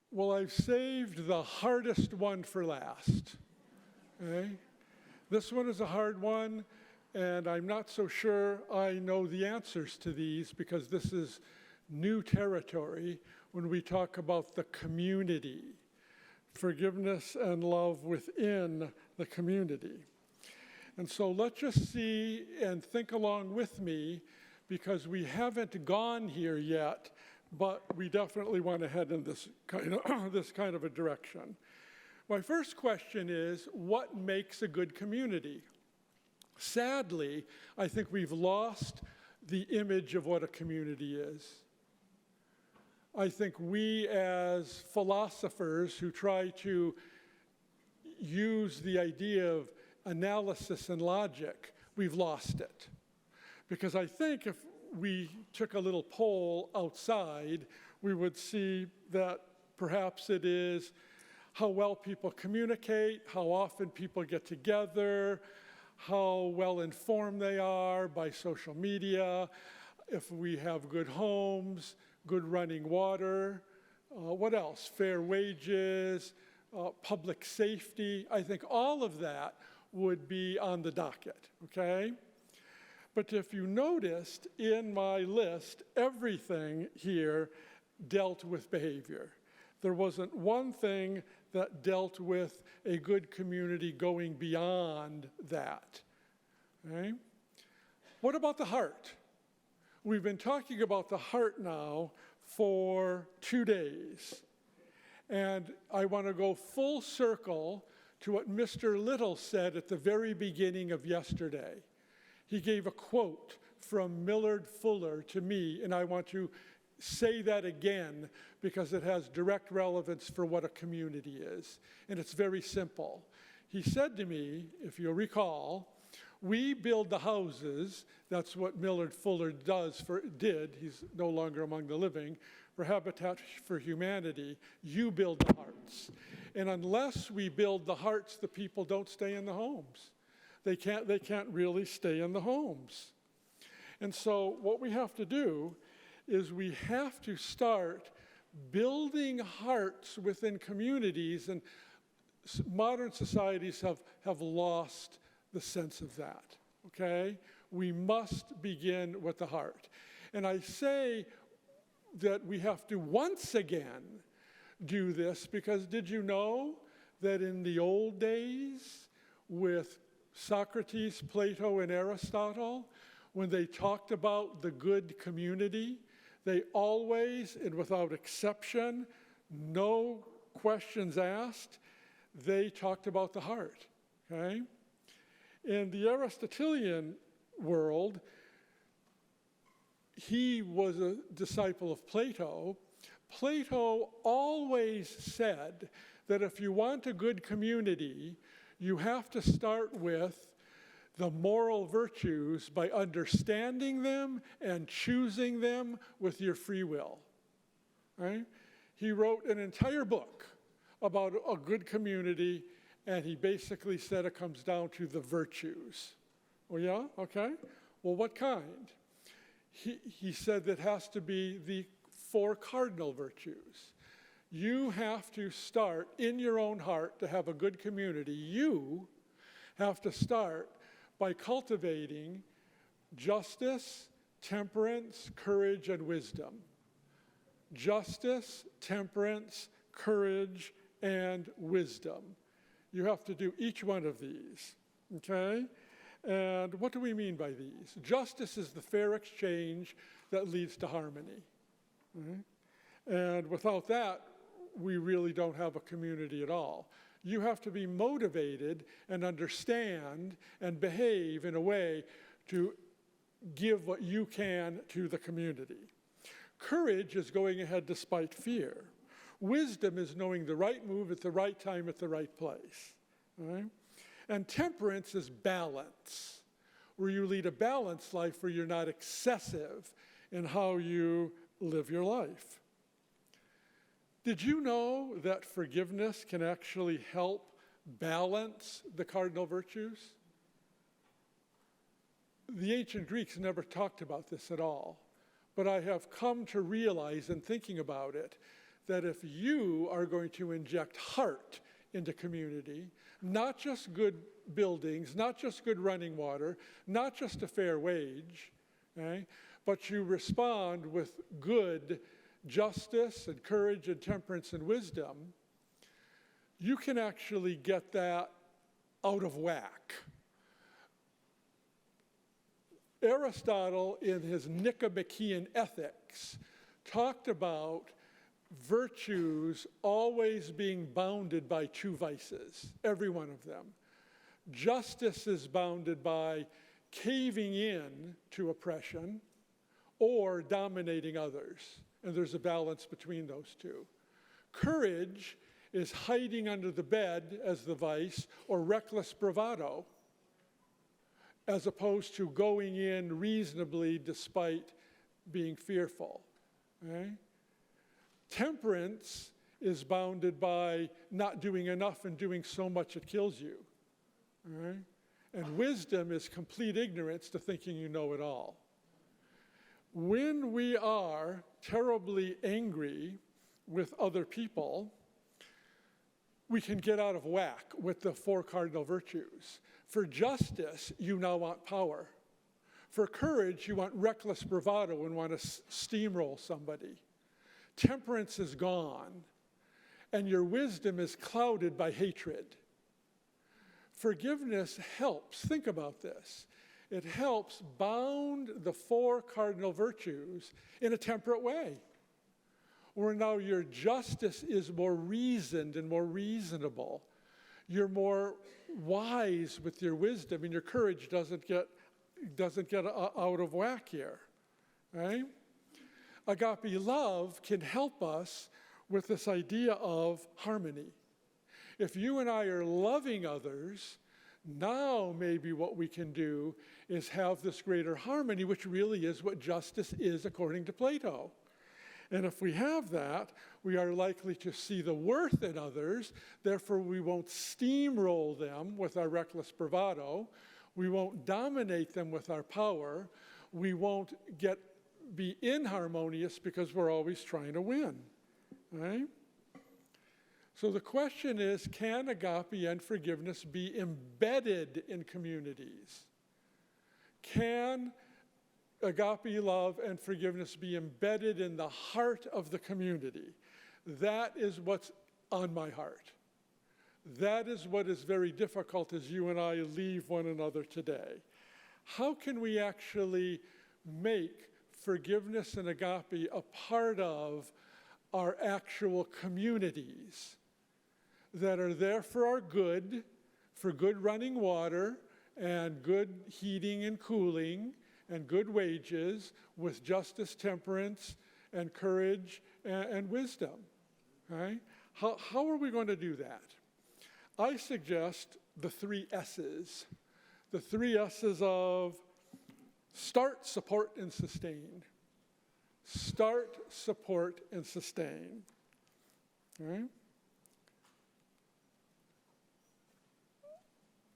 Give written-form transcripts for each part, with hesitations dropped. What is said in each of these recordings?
Well, I've saved the hardest one for last. Okay? This one is a hard one, and I'm not so sure I know the answers to these because this is new territory when we talk about the community, forgiveness and love within the community. And so let's just see and think along with me, because we haven't gone here yet, but we definitely want to head in this kind of a direction. My first question is, what makes a good community? Sadly, I think we've lost the image of what a community is. I think we as philosophers who try to use the idea of analysis and logic, we've lost it. Because I think if we took a little poll outside, we would see that perhaps it is how well people communicate, how often people get together, how well informed they are by social media, if we have good homes, good running water, what else? Fair wages, public safety. I think all of that would be on the docket, okay? But if you noticed in my list, everything here dealt with behavior. There wasn't one thing that dealt with a good community going beyond that. Okay? What about the heart? We've been talking about the heart now for 2 days. And I want to go full circle to what Mr. Little said at the very beginning of yesterday. He gave a quote from Millard Fuller to me, and I want to say that again because it has direct relevance for what a community is. And it's very simple. He said to me, if you'll recall, we build the houses. That's what Millard Fuller did. He's no longer among the living. For Habitat for Humanity, you build the hearts. And unless we build the hearts, the people don't stay in the homes. They can't really stay in the homes. And so what we have to do is we have to start building hearts within communities, and modern societies have lost the sense of that, okay? We must begin with the heart. And I say that we have to once again do this because did you know that in the old days with Socrates, Plato, and Aristotle, when they talked about the good community, they always, and without exception, no questions asked, they talked about the heart, okay? In the Aristotelian world, he was a disciple of Plato. Plato always said that if you want a good community, you have to start with the moral virtues by understanding them and choosing them with your free will. Right? He wrote an entire book about a good community, and he basically said it comes down to the virtues. Oh yeah? Okay. Well, what kind? He said that has to be the 4 cardinal virtues. You have to start in your own heart to have a good community. You have to start by cultivating justice, temperance, courage, and wisdom. Justice, temperance, courage, and wisdom. You have to do each one of these, okay? And what do we mean by these? Justice is the fair exchange that leads to harmony. Right? And without that, we really don't have a community at all. You have to be motivated and understand and behave in a way to give what you can to the community. Courage is going ahead despite fear. Wisdom is knowing the right move at the right time at the right place. Right? And temperance is balance, where you lead a balanced life where you're not excessive in how you live your life. Did you know that forgiveness can actually help balance the cardinal virtues? The ancient Greeks never talked about this at all, but I have come to realize in thinking about it that if you are going to inject heart into community, not just good buildings, not just good running water, not just a fair wage, okay, but you respond with good justice and courage and temperance and wisdom, you can actually get that out of whack. Aristotle, in his Nicomachean Ethics, talked about virtues always being bounded by two vices, every one of them. Justice is bounded by caving in to oppression or dominating others, and there's a balance between those two. Courage is hiding under the bed as the vice, or reckless bravado, as opposed to going in reasonably despite being fearful. Okay? Temperance is bounded by not doing enough and doing so much it kills you. Right? And wisdom is complete ignorance to thinking you know it all. When we are terribly angry with other people, we can get out of whack with the four cardinal virtues. For justice, you now want power. For courage, you want reckless bravado and want to steamroll somebody. Temperance is gone, and your wisdom is clouded by hatred. Forgiveness helps. Think about this. It helps bound the four cardinal virtues in a temperate way, where now your justice is more reasoned and more reasonable. You're more wise with your wisdom, and your courage doesn't get out of whack here, right? Agape love can help us with this idea of harmony. If you and I are loving others, now maybe what we can do is have this greater harmony, which really is what justice is according to Plato. And if we have that, we are likely to see the worth in others, therefore we won't steamroll them with our reckless bravado, we won't dominate them with our power, we won't be inharmonious because we're always trying to win, right? So the question is, can agape and forgiveness be embedded in communities? Can agape love and forgiveness be embedded in the heart of the community? That is what's on my heart. That is what is very difficult as you and I leave one another today. How can we actually make forgiveness and agape a part of our actual communities that are there for our good, for good running water and good heating and cooling and good wages with justice, temperance, and courage and wisdom, right? How are we going to do that? I suggest the 3 S's. The 3 S's of start, support, and sustain. Start, support, and sustain. All right?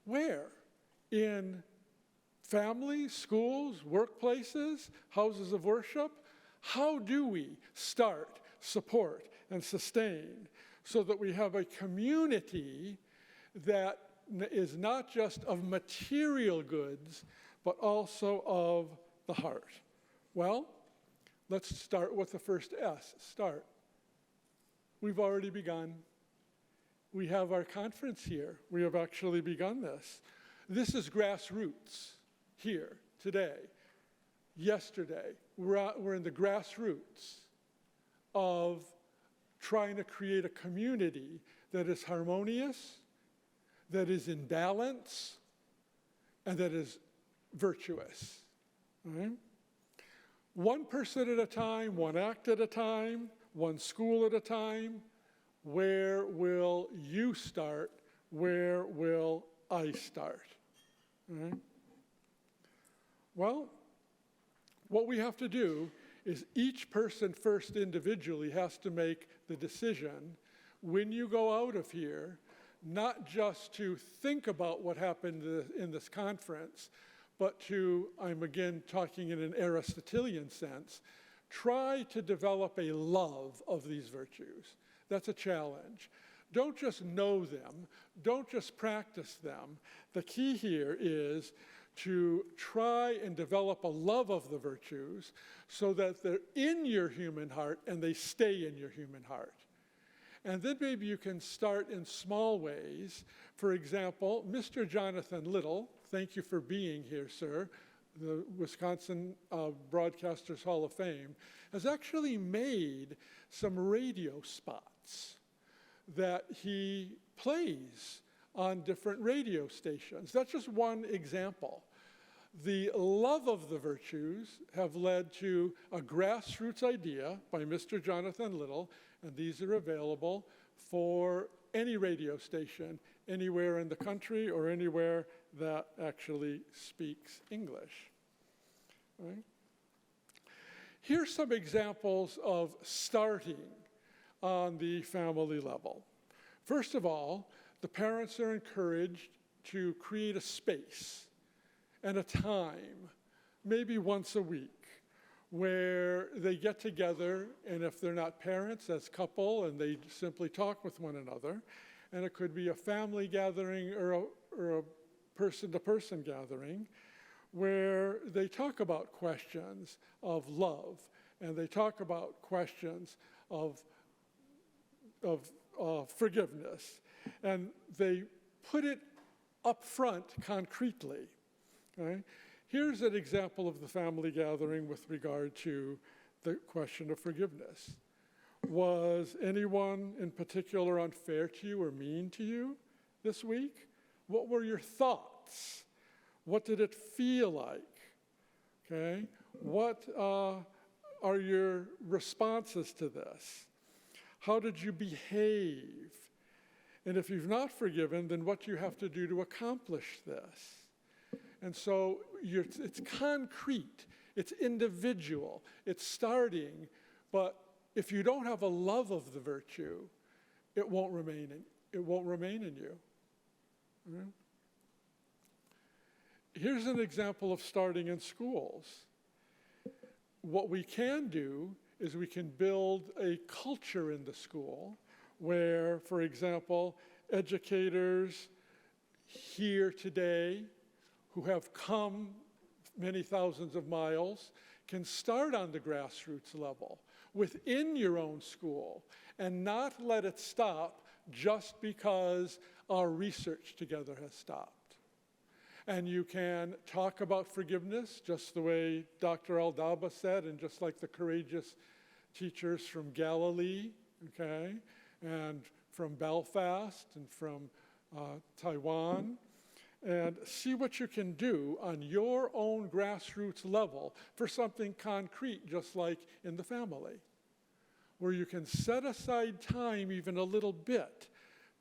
Where? In families, schools, workplaces, houses of worship? How do we start, support, and sustain so that we have a community that is not just of material goods, but also of the heart? Well, let's start with the first S, start. We've already begun. We have our conference here. We have actually begun this. This is grassroots here today. Yesterday, we're in the grassroots of trying to create a community that is harmonious, that is in balance, and that is virtuous. All right? One person at a time, one act at a time, one school at a time. Where will you start? Where will I start? All right? Well, what we have to do is each person first individually has to make the decision when you go out of here, not just to think about what happened in this conference, but to, I'm again talking in an Aristotelian sense, try to develop a love of these virtues. That's a challenge. Don't just know them. Don't just practice them. The key here is to try and develop a love of the virtues so that they're in your human heart and they stay in your human heart. And then maybe you can start in small ways. For example, Mr. Jonathan Little, thank you for being here, sir, the Wisconsin Broadcasters Hall of Fame, has actually made some radio spots that he plays on different radio stations. That's just one example. The love of the virtues have led to a grassroots idea by Mr. Jonathan Little, and these are available for any radio station anywhere in the country or anywhere that actually speaks English. Right? Here's some examples of starting on the family level. First of all, the parents are encouraged to create a space and a time, maybe once a week, where they get together, and if they're not parents, as couple, and they simply talk with one another. And it could be a family gathering or a person-to-person gathering, where they talk about questions of love, and they talk about questions of forgiveness, and they put it up front concretely. Okay? Here's an example of the family gathering with regard to the question of forgiveness. Was anyone in particular unfair to you or mean to you this week? What were your thoughts? What did it feel like? Okay? What are your responses to this? How did you behave? And if you've not forgiven, then what do you have to do to accomplish this? And so it's concrete, it's individual, it's starting, but if you don't have a love of the virtue, it won't remain in you. Right? Here's an example of starting in schools. What we can do is we can build a culture in the school where, for example, educators here today who have come many thousands of miles can start on the grassroots level within your own school and not let it stop just because our research together has stopped. And you can talk about forgiveness just the way Dr. Aldaba said, and just like the courageous teachers from Galilee, okay, and from Belfast and from Taiwan, and see what you can do on your own grassroots level for something concrete, just like in the family, where you can set aside time even a little bit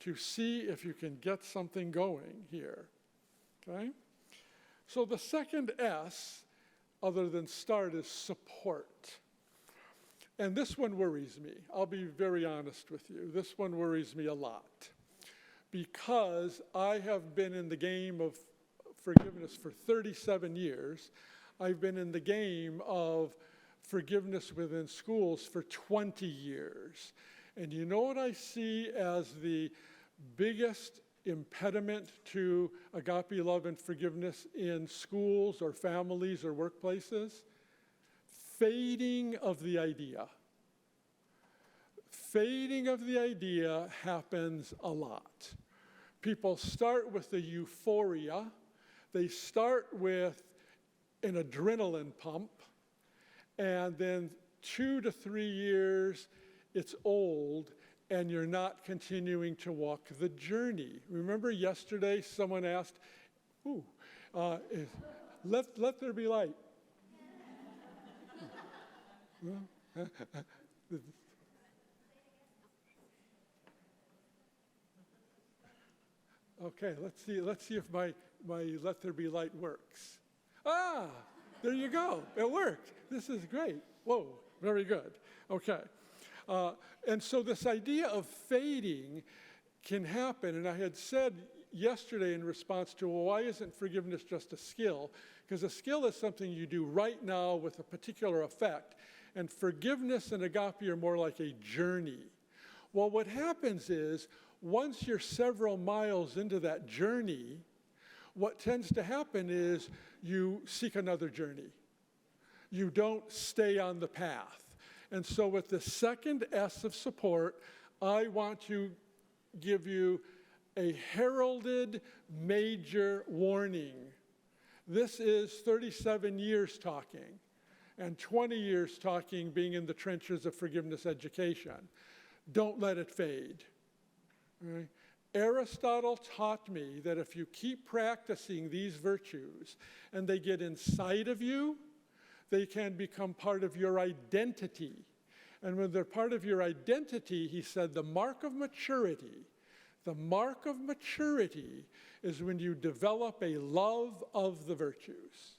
to see if you can get something going here, okay? So the second S, other than start, is support. And this one worries me. I'll be very honest with you. This one worries me a lot, because I have been in the game of forgiveness for 37 years. I've been in the game of forgiveness within schools for 20 years. And you know what I see as the biggest impediment to agape love and forgiveness in schools or families or workplaces? Fading of the idea. Fading of the idea happens a lot. People start with the euphoria. They start with an adrenaline pump, and then 2 to 3 years, it's old, and you're not continuing to walk the journey. Remember yesterday someone asked, let there be light. Okay, let's see if my let there be light works. Ah, there you go. It worked. This is great. Whoa, very good. Okay. And so this idea of fading can happen. And I had said yesterday in response to, well, why isn't forgiveness just a skill? Because a skill is something you do right now with a particular effect, and forgiveness and agape are more like a journey. Well, what happens is, once you're several miles into that journey, what tends to happen is you seek another journey. You don't stay on the path. And so with the second S of support, I want to give you a heralded major warning. This is 37 years talking, and 20 years talking being in the trenches of forgiveness education. Don't let it fade. Right? Aristotle taught me that if you keep practicing these virtues and they get inside of you, they can become part of your identity. And when they're part of your identity, he said, the mark of maturity is when you develop a love of the virtues.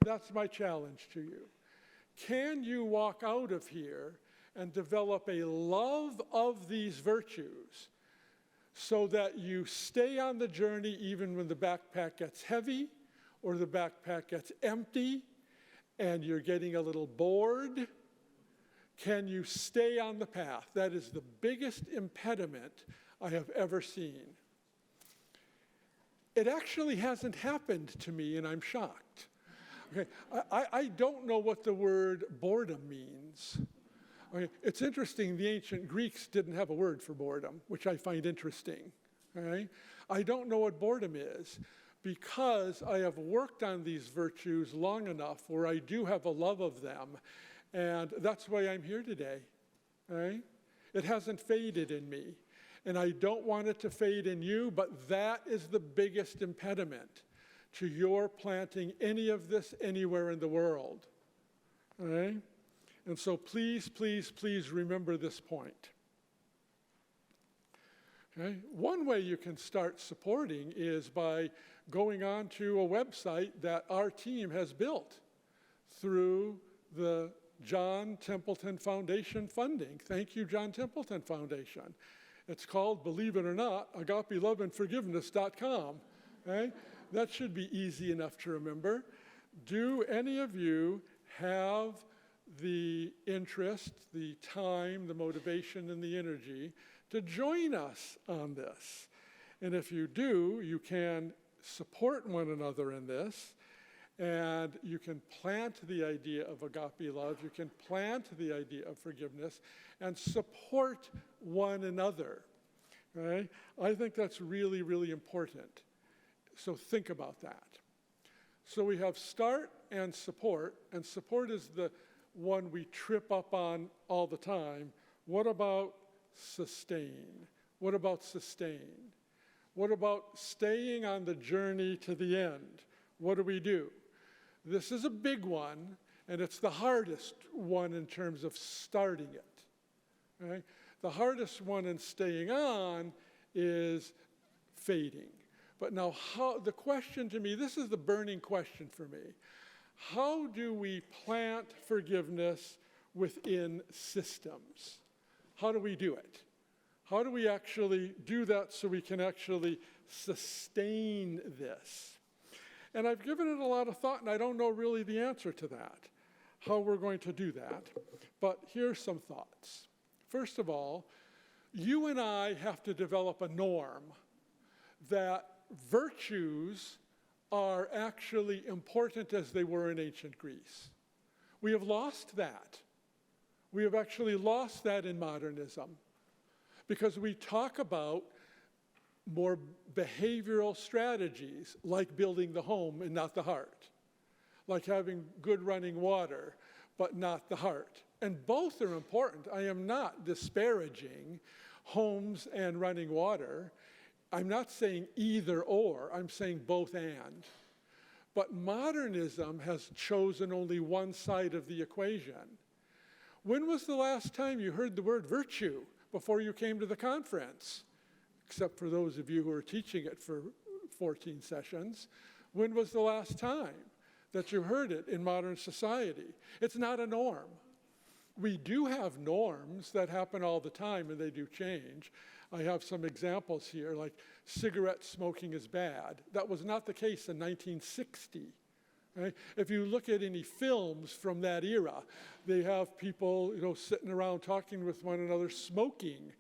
That's my challenge to you. Can you walk out of here and develop a love of these virtues so that you stay on the journey even when the backpack gets heavy or the backpack gets empty and you're getting a little bored? Can you stay on the path? That is the biggest impediment I have ever seen. It actually hasn't happened to me, and I'm shocked. Okay, I don't know what the word boredom means. Okay, it's interesting, the ancient Greeks didn't have a word for boredom, which I find interesting. Okay? I don't know what boredom is, because I have worked on these virtues long enough where I do have a love of them, and that's why I'm here today. Right? It hasn't faded in me, and I don't want it to fade in you, but that is the biggest impediment to your planting any of this anywhere in the world. Right? And so please, please, please remember this point. Okay? One way you can start supporting is by going on to a website that our team has built through the John Templeton Foundation funding. Thank you, John Templeton Foundation. It's called, believe it or not, agapeloveandforgiveness.com. Okay? That should be easy enough to remember. Do any of you have the interest, the time, the motivation, and the energy to join us on this? And if you do, you can support one another in this, and you can plant the idea of agape love, you can plant the idea of forgiveness, and support one another. Right? I think that's really, really important. So think about that. So we have start and support is the one we trip up on all the time. What about sustain? What about sustain? What about staying on the journey to the end? What do? This is a big one, and it's the hardest one in terms of starting it. Right? The hardest one in staying on is fading. But now, the question to me, this is the burning question for me. How do we plant forgiveness within systems? How do we do it? How do we actually do that so we can actually sustain this? And I've given it a lot of thought, and I don't know really the answer to that, how we're going to do that. But here's some thoughts. First of all, you and I have to develop a norm that virtues are actually important as they were in ancient Greece. We have lost that. We have actually lost that in modernism because we talk about more behavioral strategies like building the home and not the heart, like having good running water but not the heart. And both are important. I am not disparaging homes and running water. I'm not saying either or, I'm saying both and. But modernism has chosen only one side of the equation. When was the last time you heard the word virtue before you came to the conference? Except for those of you who are teaching it for 14 sessions. When was the last time that you heard it in modern society? It's not a norm. We do have norms that happen all the time and they do change. I have some examples here, like cigarette smoking is bad. That was not the case in 1960, Right? If you look at any films from that era, they have people, sitting around talking with one another, smoking,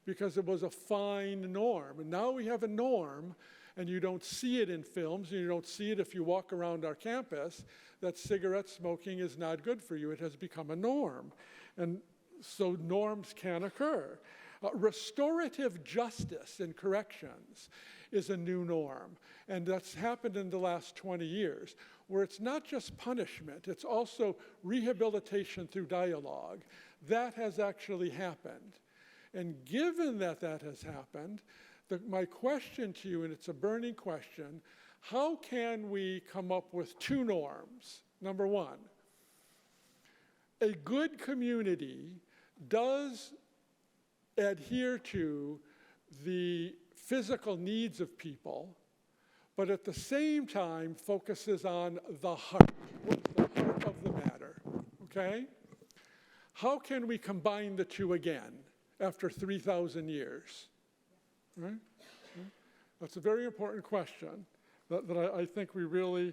because it was a fine norm. And now we have a norm, and you don't see it in films, and you don't see it if you walk around our campus, that cigarette smoking is not good for you. It has become a norm. And so norms can occur. Restorative justice in corrections is a new norm. And that's happened in the last 20 years, where it's not just punishment, it's also rehabilitation through dialogue. That has actually happened. And given that that has happened, my question to you, and it's a burning question, how can we come up with two norms? Number one, a good community does adhere to the physical needs of people, but at the same time focuses on the heart. What's the heart of the matter? Okay? How can we combine the two again after 3,000 years? Right? That's a very important question that I think we really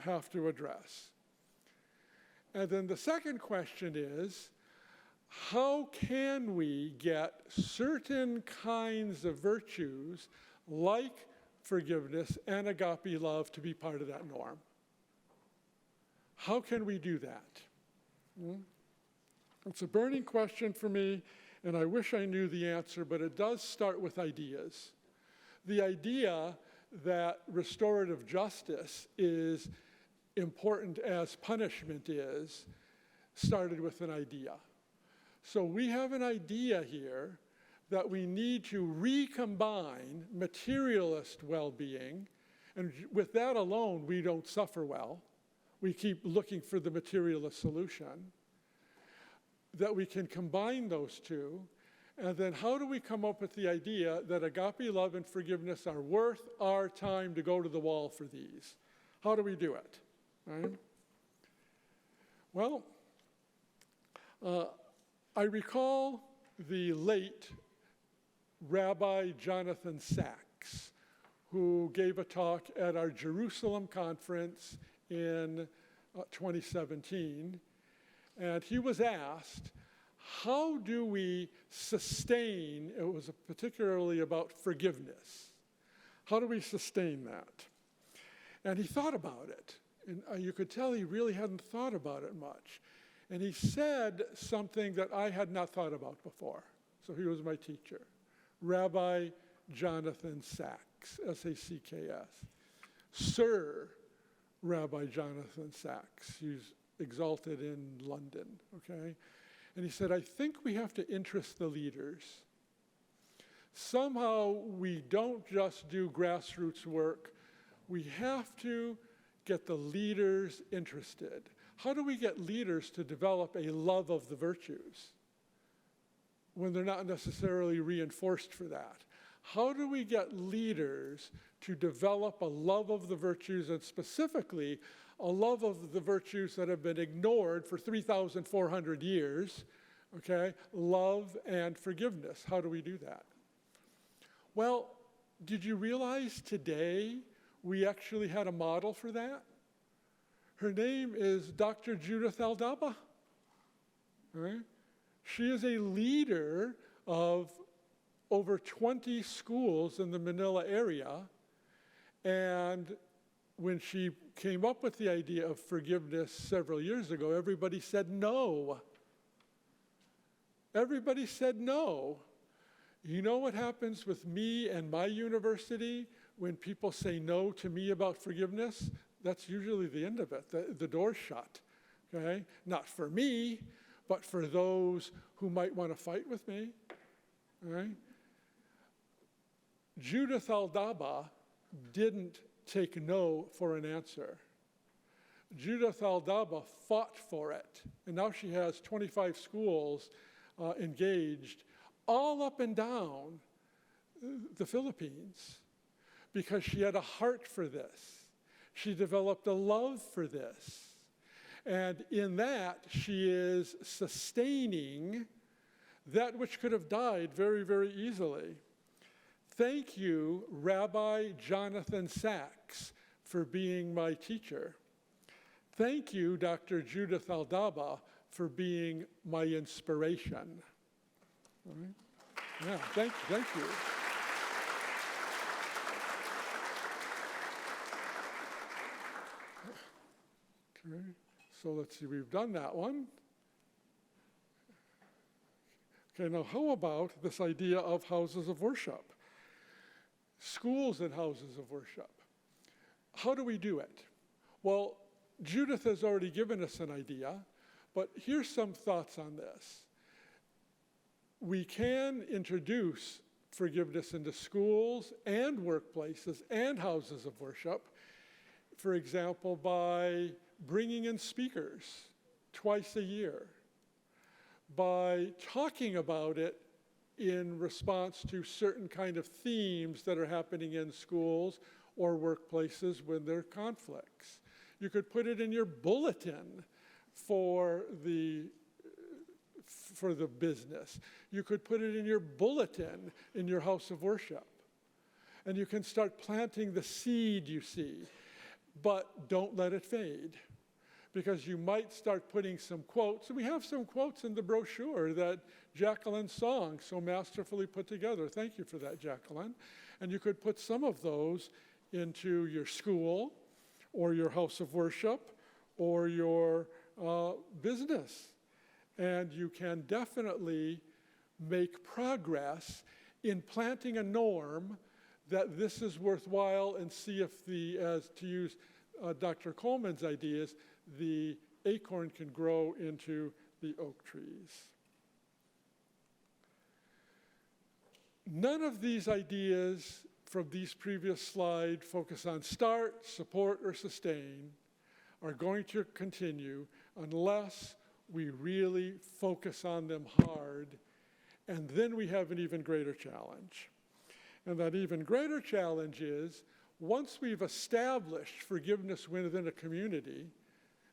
have to address. And then the second question is, how can we get certain kinds of virtues like forgiveness and agape love to be part of that norm? How can we do that? It's a burning question for me, and I wish I knew the answer, but it does start with ideas. The idea that restorative justice is important as punishment is started with an idea. So we have an idea here that we need to recombine materialist well-being, and with that alone, we don't suffer well. We keep looking for the materialist solution. That we can combine those two, and then how do we come up with the idea that agape love and forgiveness are worth our time to go to the wall for these? How do we do it? Right? Well, I recall the late Rabbi Jonathan Sacks, who gave a talk at our Jerusalem conference in 2017, and he was asked, how do we sustain, it was particularly about forgiveness, how do we sustain that? And he thought about it, and you could tell he really hadn't thought about it much. And he said something that I had not thought about before. So he was my teacher, Rabbi Jonathan Sacks, S-A-C-K-S. Sir Rabbi Jonathan Sacks, he's exalted in London, okay? And he said, I think we have to interest the leaders. Somehow we don't just do grassroots work, we have to get the leaders interested. How do we get leaders to develop a love of the virtues when they're not necessarily reinforced for that? How do we get leaders to develop a love of the virtues, and specifically a love of the virtues that have been ignored for 3,400 years, okay? Love and forgiveness. How do we do that? Well, did you realize today we actually had a model for that? Her name is Dr. Judith Aldaba. Right? She is a leader of over 20 schools in the Manila area, and when she came up with the idea of forgiveness several years ago, everybody said no. Everybody said no. You know what happens with me and my university when people say no to me about forgiveness? That's usually the end of it. The door's shut, okay? Not for me, but for those who might want to fight with me, all right? Judith Aldaba didn't take no for an answer. Judith Aldaba fought for it, and now she has 25 schools engaged all up and down the Philippines because she had a heart for this. She developed a love for this. And in that, she is sustaining that which could have died very, very easily. Thank you, Rabbi Jonathan Sacks, for being my teacher. Thank you, Dr. Judith Aldaba, for being my inspiration. All right? Yeah, thank you. Okay, so let's see, we've done that one. Okay, now how about this idea of houses of worship? Schools and houses of worship. How do we do it? Well, Judith has already given us an idea, but here's some thoughts on this. We can introduce forgiveness into schools and workplaces and houses of worship, for example, by bringing in speakers twice a year, by talking about it in response to certain kind of themes that are happening in schools or workplaces when there are conflicts. You could put it in your bulletin for the business. You could put it in your bulletin in your house of worship. And you can start planting the seed you see, but don't let it fade, because you might start putting some quotes. And we have some quotes in the brochure that Jacqueline Song so masterfully put together. Thank you for that, Jacqueline. And you could put some of those into your school or your house of worship or your business. And you can definitely make progress in planting a norm that this is worthwhile, and see if as to use Dr. Coleman's ideas, the acorn can grow into the oak trees. None of these ideas from these previous slides focus on start, support, or sustain are going to continue unless we really focus on them hard, and then we have an even greater challenge. And that even greater challenge is, once we've established forgiveness within a community,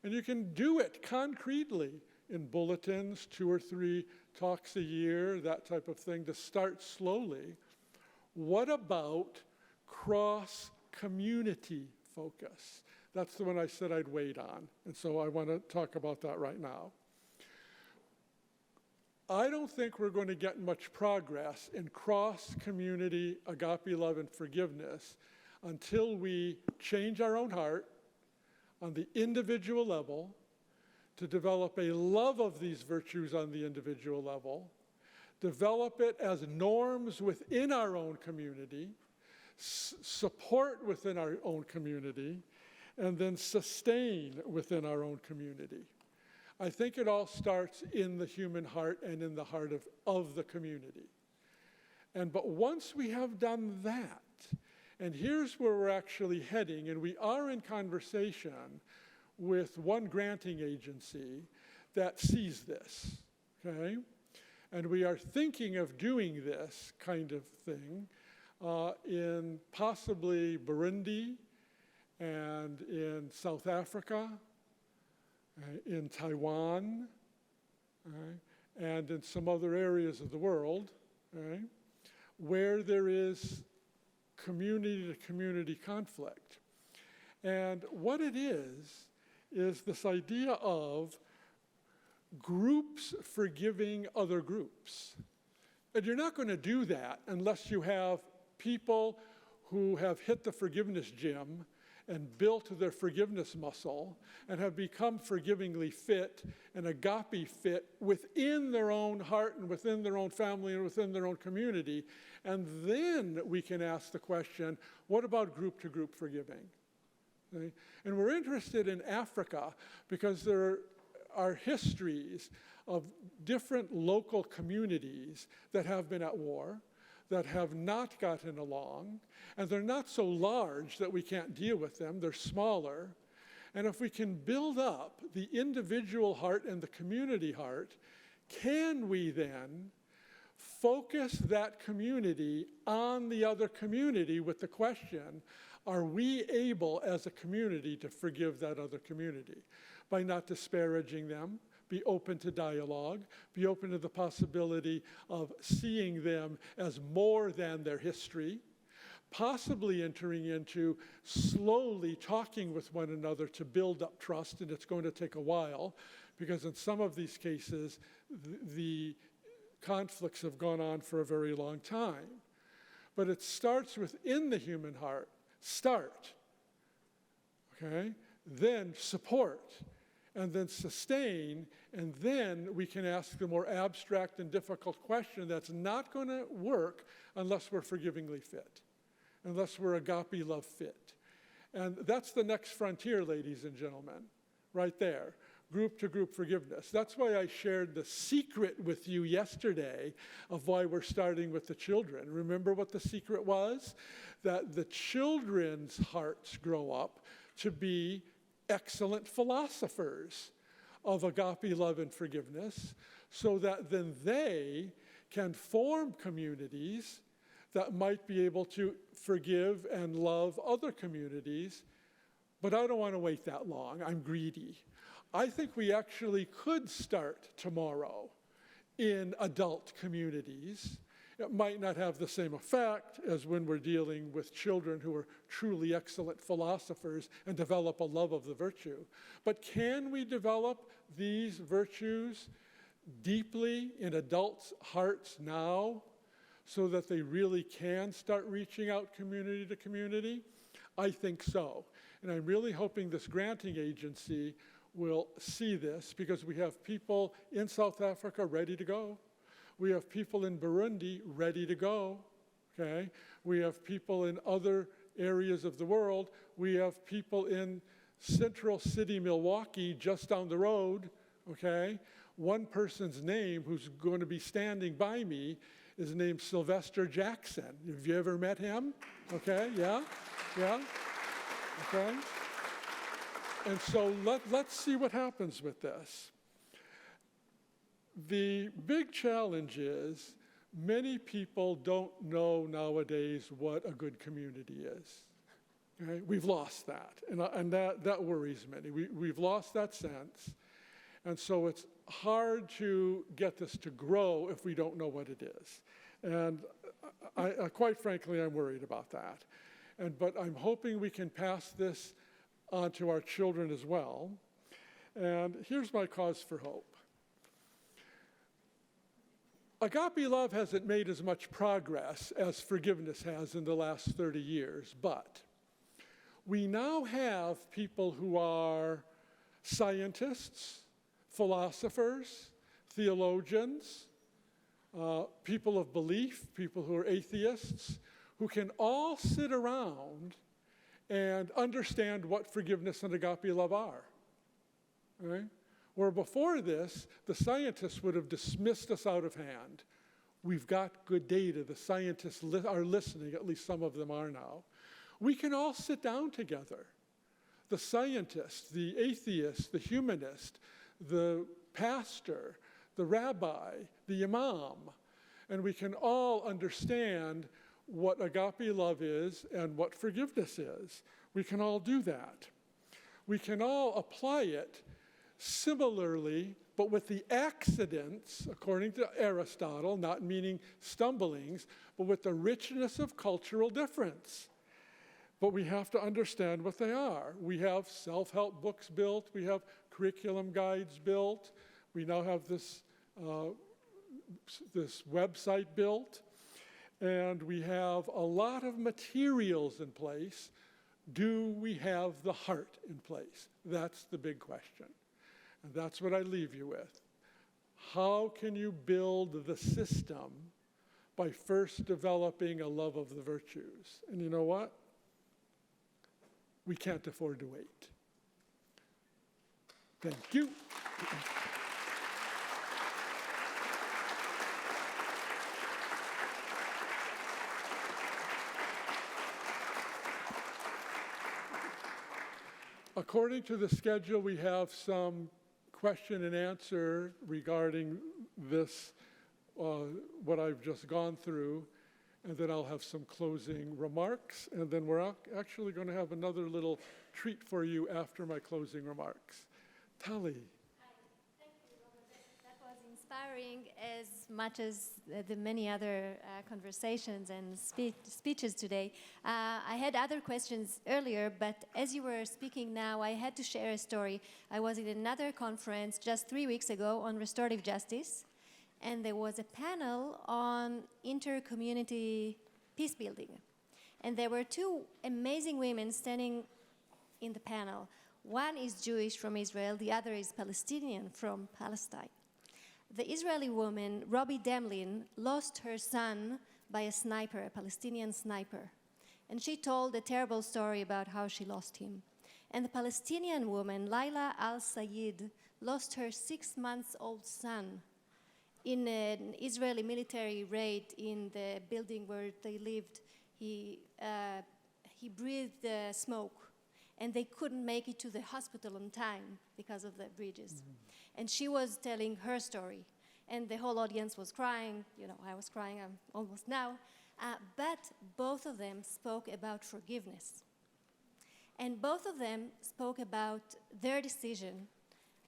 and you can do it concretely in bulletins, 2 or 3 talks a year, that type of thing, to start slowly, what about cross-community focus? That's the one I said I'd wait on, and so I want to talk about that right now. I don't think we're going to get much progress in cross-community agape love and forgiveness until we change our own heart on the individual level to develop a love of these virtues on the individual level, develop it as norms within our own community, support within our own community, and then sustain within our own community. I think it all starts in the human heart and in the heart of the community. But once we have done that, and here's where we're actually heading, and we are in conversation with one granting agency that sees this, okay? And we are thinking of doing this kind of thing in possibly Burundi and in South Africa, in Taiwan, and in some other areas of the world, where there is community-to-community conflict. And what it is this idea of groups forgiving other groups. And you're not going to do that unless you have people who have hit the forgiveness gym and built their forgiveness muscle and have become forgivingly fit and agape fit within their own heart and within their own family and within their own community. And then we can ask the question, what about group-to-group forgiving? Okay? And we're interested in Africa because there are histories of different local communities that have been at war, that have not gotten along, and they're not so large that we can't deal with them. They're smaller. And if we can build up the individual heart and the community heart, can we then focus that community on the other community with the question, are we able as a community to forgive that other community? By not disparaging them, be open to dialogue, be open to the possibility of seeing them as more than their history, possibly entering into slowly talking with one another to build up trust, and it's going to take a while, because in some of these cases, the conflicts have gone on for a very long time. But it starts within the human heart. Start, okay? Then support, and then sustain, and then we can ask the more abstract and difficult question that's not going to work unless we're forgivingly fit, unless we're agape love fit. And that's the next frontier, ladies and gentlemen, right there. Group-to-group forgiveness. That's why I shared the secret with you yesterday of why we're starting with the children. Remember what the secret was? That the children's hearts grow up to be excellent philosophers of agape love and forgiveness, so that then they can form communities that might be able to forgive and love other communities. But I don't want to wait that long. I'm greedy. I think we actually could start tomorrow in adult communities. It might not have the same effect as when we're dealing with children who are truly excellent philosophers and develop a love of the virtue. But can we develop these virtues deeply in adults' hearts now so that they really can start reaching out community to community? I think so. And I'm really hoping this granting agency will see this, because we have people in South Africa ready to go. We have people in Burundi ready to go, okay? We have people in other areas of the world. We have people in Central City, Milwaukee, just down the road, okay? One person's name who's going to be standing by me is named Sylvester Jackson. Have you ever met him? Okay, yeah, okay. And so let's see what happens with this. The big challenge is many people don't know nowadays what a good community is. Okay? We've lost that, and that worries many. We've lost that sense, and so it's hard to get this to grow if we don't know what it is. And I quite frankly, I'm worried about that. But I'm hoping we can pass this onto our children as well. And here's my cause for hope. Agape love hasn't made as much progress as forgiveness has in the last 30 years, but we now have people who are scientists, philosophers, theologians, people of belief, people who are atheists, who can all sit around and understand what forgiveness and agape love are. Right? Where before this, the scientists would have dismissed us out of hand. We've got good data. The scientists are listening, at least some of them are now. We can all sit down together. The scientist, the atheist, the humanist, the pastor, the rabbi, the imam, and we can all understand what agape love is and what forgiveness is. We can all do that. We can all apply it similarly, but with the accidents, according to Aristotle, not meaning stumblings, but with the richness of cultural difference. But we have to understand what they are. We have self-help books built. We have curriculum guides built. We now have this website built. And we have a lot of materials in place. Do we have the heart in place? That's the big question. And that's what I leave you with. How can you build the system by first developing a love of the virtues? And you know what? We can't afford to wait. Thank you. According to the schedule, we have some question and answer regarding this, what I've just gone through, and then I'll have some closing remarks, and then we're actually going to have another little treat for you after my closing remarks. Tali. Hi. Thank you, Robert. That was inspiring. inspiring as much as the many other conversations and speeches today. I had other questions earlier, but as you were speaking now, I had to share a story. I was in another conference just 3 weeks ago on restorative justice, and there was a panel on inter-community peace building. And there were two amazing women standing in the panel. One is Jewish from Israel, the other is Palestinian from Palestine. The Israeli woman, Robbie Demlin, lost her son by a sniper, a Palestinian sniper. And she told a terrible story about how she lost him. And the Palestinian woman, Laila al-Sayed, lost her 6-month-old son in an Israeli military raid in the building where they lived. He breathed smoke, and they couldn't make it to the hospital on time because of the bridges. Mm-hmm. And she was telling her story, and the whole audience was crying. You know, I was crying almost now. But both of them spoke about forgiveness. And both of them spoke about their decision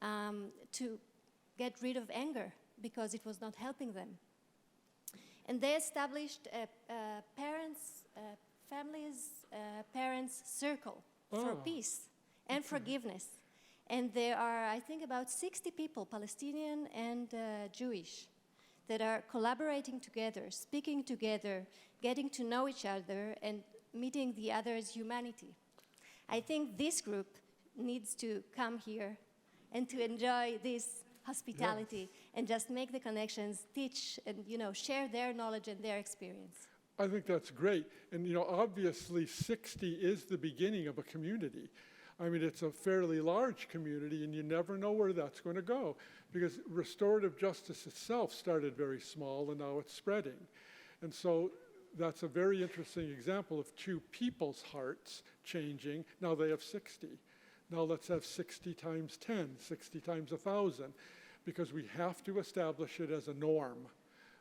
to get rid of anger because it was not helping them. And they established a parents circle for peace and forgiveness. And there are, I think, about 60 people, Palestinian and Jewish, that are collaborating together, speaking together, getting to know each other, and meeting the other's humanity. I think this group needs to come here and to enjoy this hospitality and just make the connections, teach, and share their knowledge and their experience. I think that's great. And obviously 60 is the beginning of a community. I mean, it's a fairly large community, and you never know where that's going to go, because restorative justice itself started very small, and now it's spreading. And so that's a very interesting example of two people's hearts changing. Now they have 60. Now let's have 60 times 10, 60 times 1,000, because we have to establish it as a norm.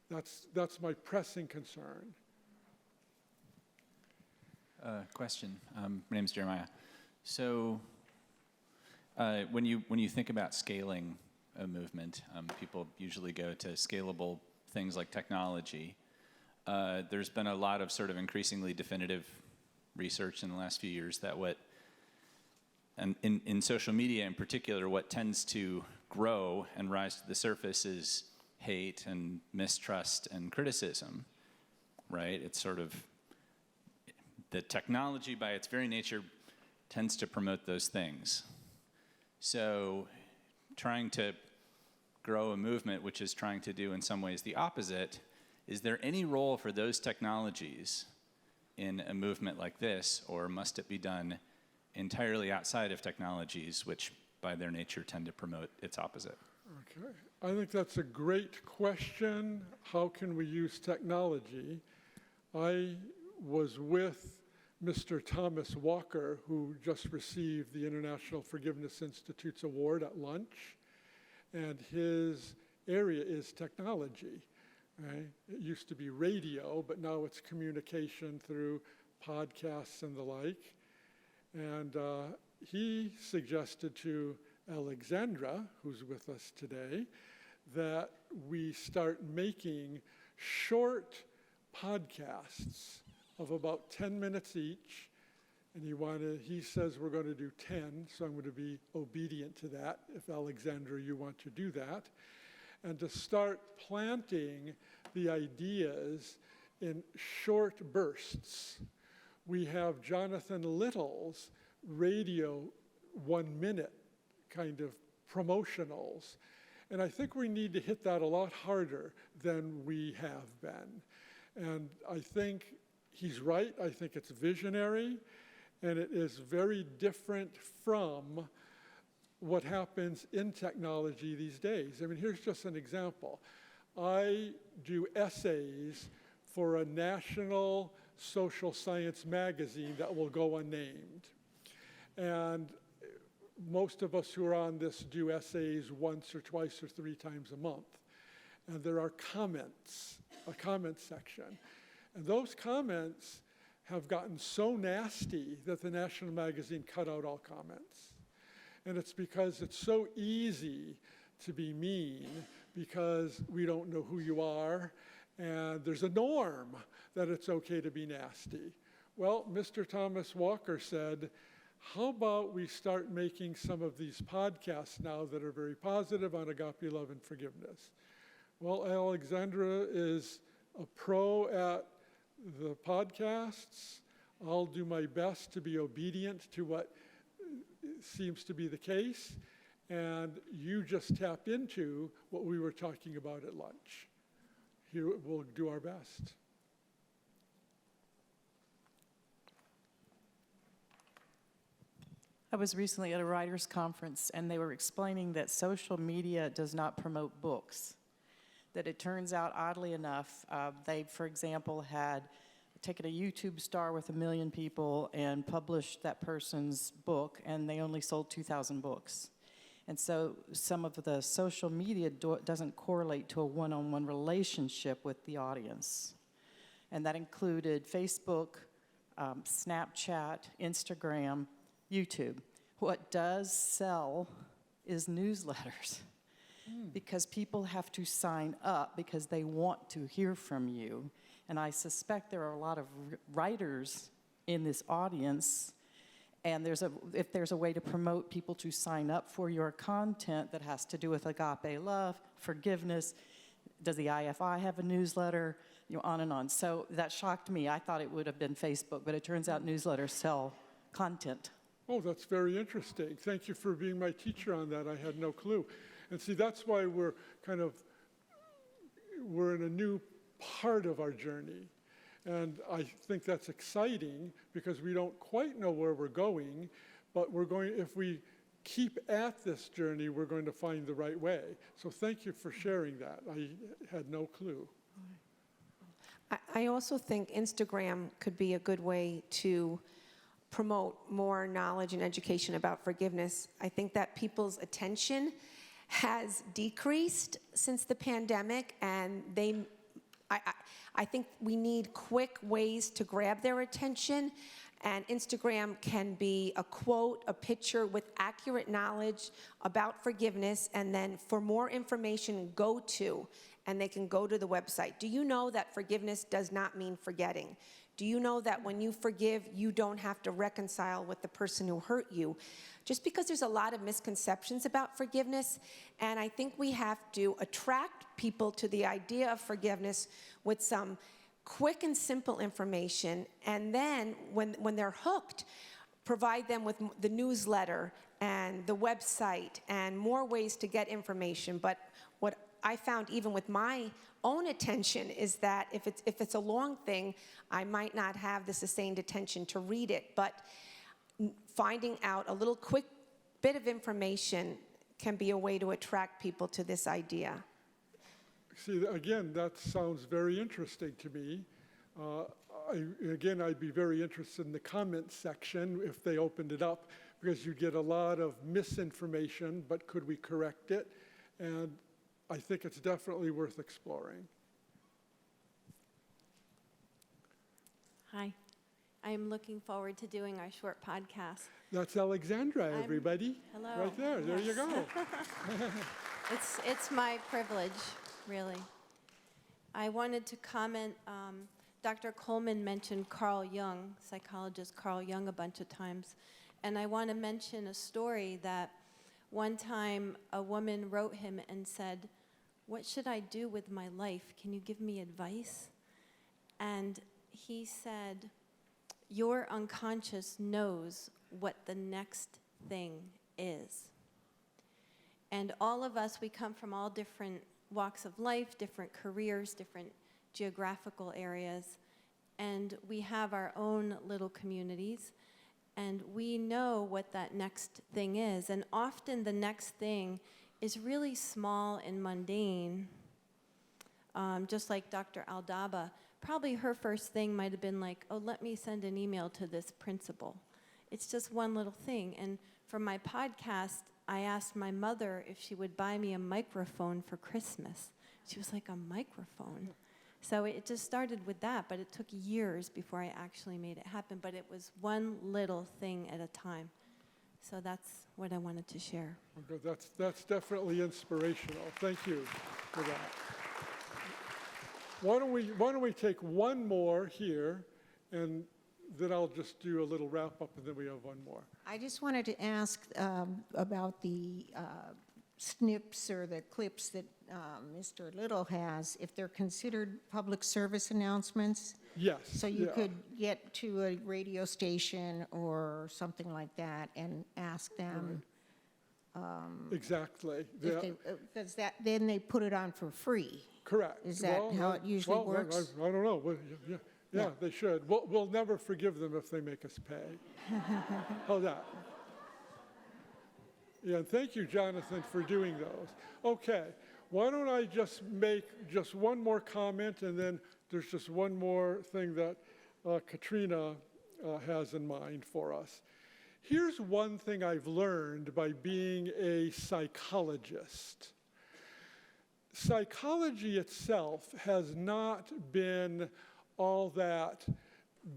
That's my pressing concern. Question. My name's Jeremiah. So when you think about scaling a movement, people usually go to scalable things like technology. There's been a lot of sort of increasingly definitive research in the last few years that and in social media in particular, what tends to grow and rise to the surface is hate and mistrust and criticism, right? It's sort of, the technology by its very nature tends to promote those things. So trying to grow a movement which is trying to do in some ways the opposite, is there any role for those technologies in a movement like this, or must it be done entirely outside of technologies which by their nature tend to promote its opposite? Okay, I think that's a great question. How can we use technology? I was with Mr. Thomas Walker, who just received the International Forgiveness Institute's award at lunch, and his area is technology. Right? It used to be radio, but now it's communication through podcasts and the like. And he suggested to Alexandra, who's with us today, that we start making short podcasts of about 10 minutes each. And he says we're going to do 10, so I'm going to be obedient to that, if Alexandra, you want to do that. And to start planting the ideas in short bursts. We have Jonathan Little's radio 1-minute kind of promotionals. And I think we need to hit that a lot harder than we have been. And I think he's right. I think it's visionary, and it is very different from what happens in technology these days. I mean, here's just an example. I do essays for a national social science magazine that will go unnamed. And most of us who are on this do essays once or twice or 3 times a month. And there are comments, a comment section. And those comments have gotten so nasty that the national magazine cut out all comments. And it's because it's so easy to be mean because we don't know who you are, and there's a norm that it's okay to be nasty. Well, Mr. Thomas Walker said, how about we start making some of these podcasts now that are very positive on agape love and forgiveness? Well, Alexandra is a pro at the podcasts. I'll do my best to be obedient to what seems to be the case, and you just tapped into what we were talking about at lunch. Here, we'll do our best. I was recently at a writers' conference, and they were explaining that social media does not promote books. That it turns out, oddly enough, they, for example, had taken a YouTube star with 1 million people and published that person's book, and they only sold 2,000 books. And so some of the social media doesn't correlate to a one-on-one relationship with the audience. And that included Facebook, Snapchat, Instagram, YouTube. What does sell is newsletters, because people have to sign up because they want to hear from you. And I suspect there are a lot of writers in this audience, and if there's a way to promote people to sign up for your content that has to do with agape love, forgiveness, does the IFI have a newsletter, on and on. So that shocked me. I thought it would have been Facebook, but it turns out newsletters sell content. Oh, that's very interesting. Thank you for being my teacher on that. I had no clue. And see, that's why we're in a new part of our journey. And I think that's exciting because we don't quite know where we're going, but if we keep at this journey, we're going to find the right way. So thank you for sharing that. I had no clue. I also think Instagram could be a good way to promote more knowledge and education about forgiveness. I think that people's attention has decreased since the pandemic, and I think we need quick ways to grab their attention, and Instagram can be a quote, a picture with accurate knowledge about forgiveness, and then for more information, and they can go to the website. Do you know that forgiveness does not mean forgetting? Do you know that when you forgive, you don't have to reconcile with the person who hurt you? Just because there's a lot of misconceptions about forgiveness, and I think we have to attract people to the idea of forgiveness with some quick and simple information, and then when they're hooked, provide them with the newsletter and the website and more ways to get information. But what I found even with my own attention is that if it's a long thing, I might not have the sustained attention to read it, but finding out a little quick bit of information can be a way to attract people to this idea. See, again, that sounds very interesting to me. I'd be very interested in the comment section if they opened it up, because you get a lot of misinformation, but could we correct it? And I think it's definitely worth exploring. Hi. I'm looking forward to doing our short podcast. That's Alexandra, everybody. Hello. Right there. There you go. It's my privilege, really. I wanted to comment, Dr. Coleman mentioned Carl Jung, psychologist Carl Jung, a bunch of times. And I want to mention a story that one time a woman wrote him and said, "What should I do with my life? Can you give me advice?" And he said, "Your unconscious knows what the next thing is." And all of us, we come from all different walks of life, different careers, different geographical areas, and we have our own little communities, and we know what that next thing is. And often the next thing is really small and mundane, just like Dr. Aldaba. Probably her first thing might have been like, oh, let me send an email to this principal. It's just one little thing. And for my podcast, I asked my mother if she would buy me a microphone for Christmas. She was like, a microphone? So it just started with that, but it took years before I actually made it happen. But it was one little thing at a time. So that's what I wanted to share. Okay, that's definitely inspirational. Thank you for that. Why don't we take one more here, and then I'll just do a little wrap up, and then we have one more. I just wanted to ask about the snips or the clips that Mr. Little has, if they're considered public service announcements. Yes. So you yeah. could get to a radio station or something like that and ask them. Exactly. If they, because then they put it on for free. Correct. Is that how it usually works? I don't know. Well, yeah, they should. We'll never forgive them if they make us pay. How's that? Yeah, and thank you, Jonathan, for doing those. Okay, why don't I just make just one more comment, and then there's just one more thing that Katrina has in mind for us. Here's one thing I've learned by being a psychologist. Psychology itself has not been all that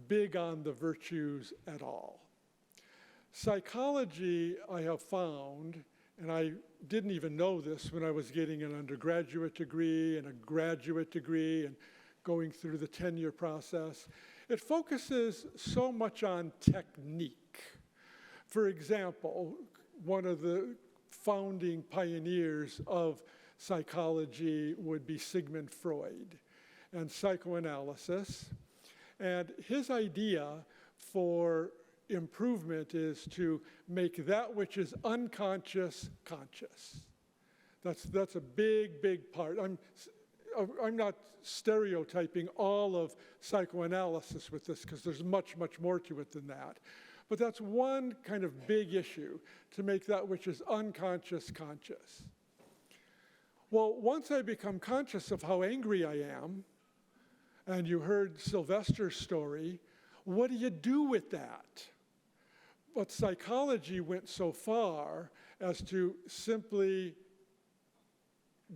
big on the virtues at all. Psychology, I have found, and I didn't even know this when I was getting an undergraduate degree and a graduate degree and going through the 10-year process, it focuses so much on technique. For example, one of the founding pioneers of psychology would be Sigmund Freud and psychoanalysis. And his idea for improvement is to make that which is unconscious conscious. That's a big, big part. I'm not stereotyping all of psychoanalysis with this, because there's much, much more to it than that. But that's one kind of big issue, to make that which is unconscious conscious. Well, once I become conscious of how angry I am, and you heard Sylvester's story, what do you do with that? But psychology went so far as to simply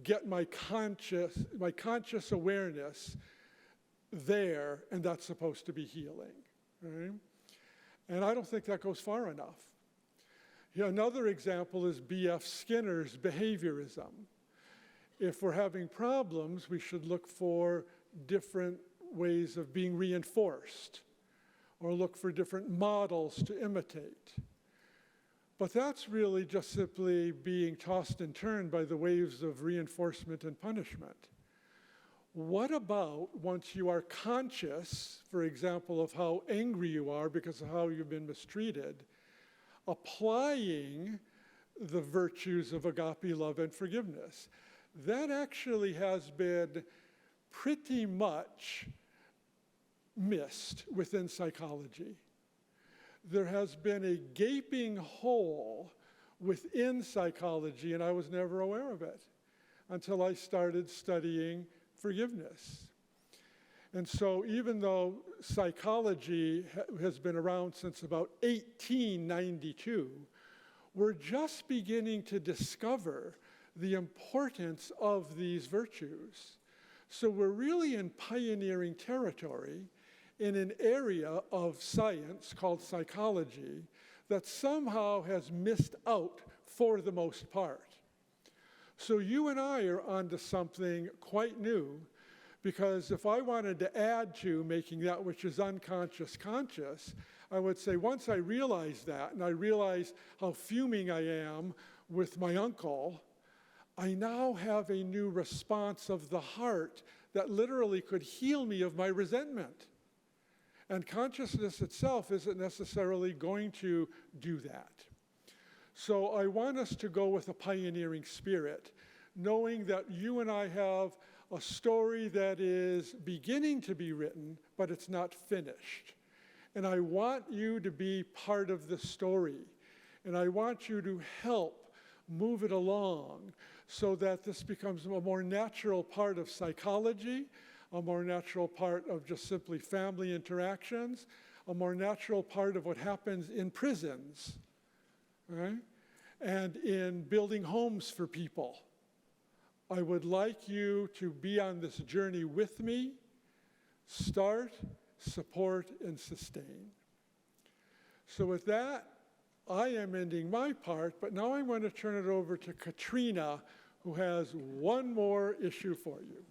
get my conscious awareness there, and that's supposed to be healing, right? And I don't think that goes far enough. Another example is B.F. Skinner's behaviorism. If we're having problems, we should look for different ways of being reinforced, or look for different models to imitate. But that's really just simply being tossed and turned by the waves of reinforcement and punishment. What about once you are conscious, for example, of how angry you are because of how you've been mistreated, applying the virtues of agape love and forgiveness? That actually has been pretty much missed within psychology. There has been a gaping hole within psychology, and I was never aware of it until I started studying forgiveness. And so even though psychology has been around since about 1892, we're just beginning to discover the importance of these virtues. So we're really in pioneering territory in an area of science called psychology that somehow has missed out for the most part. So you and I are onto something quite new, because if I wanted to add to making that which is unconscious conscious, I would say once I realize that, and I realize how fuming I am with my uncle, I now have a new response of the heart that literally could heal me of my resentment. And consciousness itself isn't necessarily going to do that. So I want us to go with a pioneering spirit, knowing that you and I have a story that is beginning to be written, but it's not finished. And I want you to be part of the story. And I want you to help move it along so that this becomes a more natural part of psychology, a more natural part of just simply family interactions, a more natural part of what happens in prisons, right? And in building homes for people. I would like you to be on this journey with me, start, support, and sustain. So with that, I am ending my part, but now I'm going to turn it over to Katrina, who has one more issue for you.